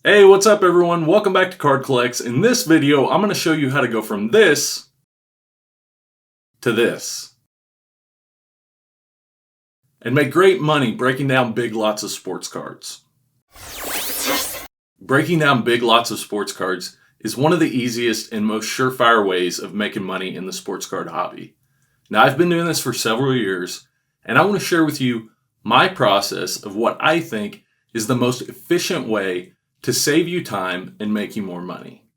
Hey, what's up everyone? Welcome back to Collex. In this video, I'm going to show you how to go from this to this and make great money breaking down big lots of sports cards. Breaking down big lots of sports cards is one of the easiest and most surefire ways of making money in the sports card hobby. Now, I've been doing this for several years, and I want to share with you my process of what I think is the most efficient way to save you time and make you more money.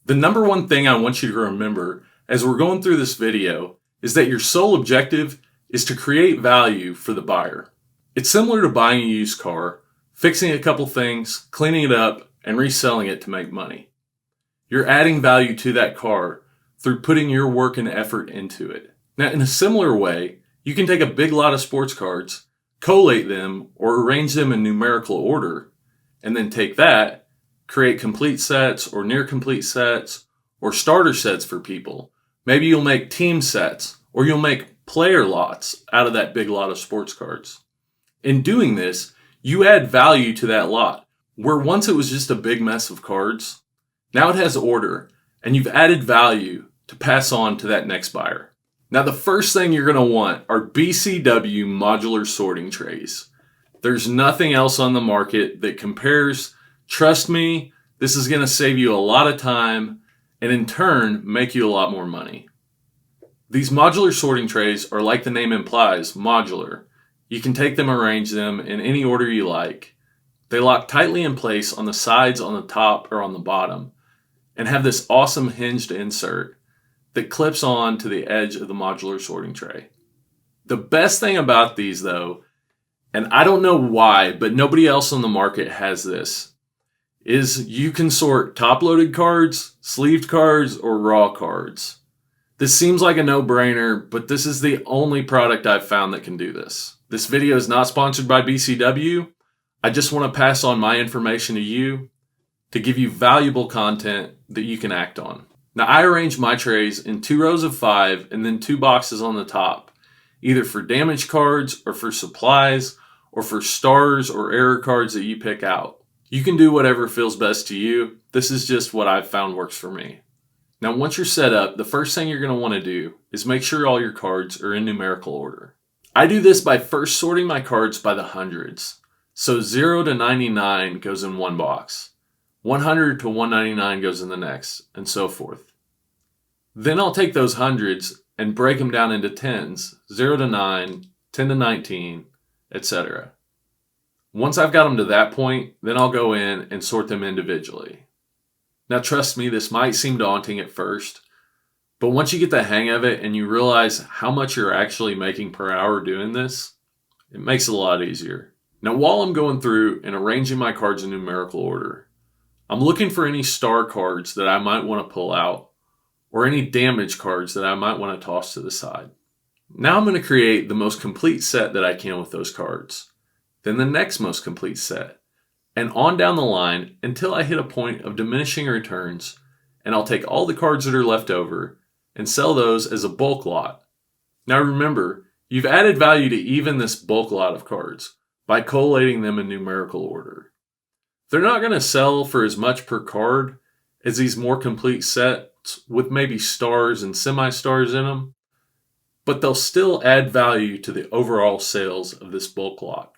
The number one thing I want you to remember as we're going through this video is that your sole objective is to create value for the buyer. It's similar to buying a used car, fixing a couple things, cleaning it up, and reselling it to make money. You're adding value to that car through putting your work and effort into it. Now, in a similar way, you can take a big lot of sports cards, collate them, or arrange them in numerical order, and then take that, create complete sets or near complete sets or starter sets for people. Maybe you'll make team sets or you'll make player lots out of that big lot of sports cards. In doing this, you add value to that lot, where once it was just a big mess of cards, now it has order, and you've added value to pass on to that next buyer. Now, the first thing you're going to want are BCW modular sorting trays. There's nothing else on the market that compares. Trust me, this is going to save you a lot of time and in turn make you a lot more money. These modular sorting trays are, like the name implies, modular. You can take them, arrange them in any order you like. They lock tightly in place on the sides, on the top, or on the bottom, and have this awesome hinged insert that clips on to the edge of the modular sorting tray. The best thing about these, though, and I don't know why, but nobody else on the market has this, is you can sort top-loaded cards, sleeved cards, or raw cards. This seems like a no-brainer, but this is the only product I've found that can do this. This video is not sponsored by BCW. I just want to pass on my information to you to give you valuable content that you can act on. Now, I arrange my trays in 2 rows of 5 and then 2 boxes on the top, either for damaged cards or for supplies or for stars or error cards that you pick out. You can do whatever feels best to you. This is just what I've found works for me. Now, once you're set up, the first thing you're going to want to do is make sure all your cards are in numerical order. I do this by first sorting my cards by the hundreds. So 0 to 99 goes in one box, 100 to 199 goes in the next, and so forth. Then I'll take those hundreds and break them down into tens, 0 to 9, 10 to 19, etc. Once I've got them to that point, then I'll go in and sort them individually. Now, trust me, this might seem daunting at first, but once you get the hang of it and you realize how much you're actually making per hour doing this, it makes it a lot easier. Now, while I'm going through and arranging my cards in numerical order, I'm looking for any star cards that I might want to pull out or any damaged cards that I might want to toss to the side. Now I'm going to create the most complete set that I can with those cards, then the next most complete set, and on down the line until I hit a point of diminishing returns, and I'll take all the cards that are left over and sell those as a bulk lot. Now remember, you've added value to even this bulk lot of cards by collating them in numerical order. They're not going to sell for as much per card as these more complete sets with maybe stars and semi-stars in them, but they'll still add value to the overall sales of this bulk lot.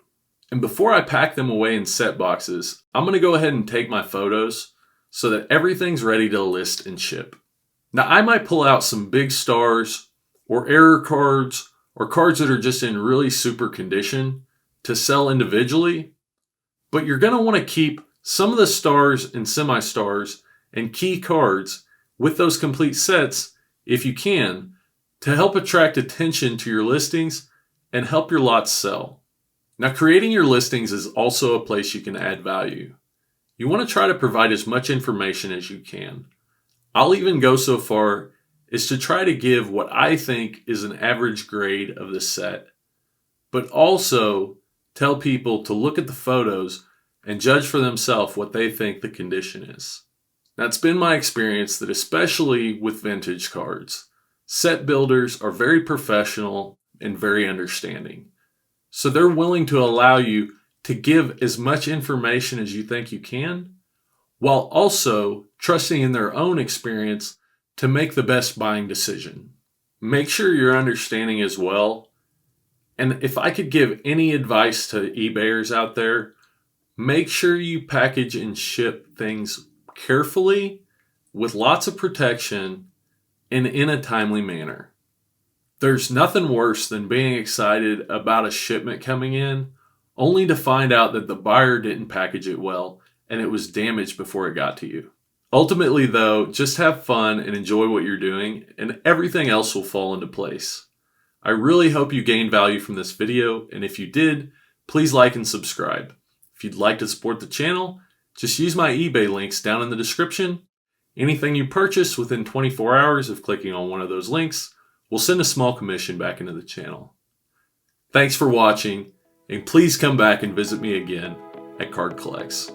And before I pack them away in set boxes, I'm going to go ahead and take my photos so that everything's ready to list and ship. Now, I might pull out some big stars or error cards or cards that are just in really super condition to sell individually, but you're going to want to keep some of the stars and semi-stars and key cards with those complete sets if you can, to help attract attention to your listings and help your lots sell. Now, creating your listings is also a place you can add value. You want to try to provide as much information as you can. I'll even go so far as to try to give what I think is an average grade of the set, but also tell people to look at the photos and judge for themselves what they think the condition is. Now, it's been my experience that especially with vintage cards, set builders are very professional and very understanding. So they're willing to allow you to give as much information as you think you can, while also trusting in their own experience to make the best buying decision. Make sure you're understanding as well. And if I could give any advice to eBayers out there, make sure you package and ship things carefully, with lots of protection, and in a timely manner. There's nothing worse than being excited about a shipment coming in, only to find out that the buyer didn't package it well and it was damaged before it got to you. Ultimately, though, just have fun and enjoy what you're doing, and everything else will fall into place. I really hope you gained value from this video, and if you did, please like and subscribe. If you'd like to support the channel, just use my eBay links down in the description. Anything you purchase within 24 hours of clicking on one of those links will send a small commission back into the channel. Thanks for watching, and please come back and visit me again at Collex.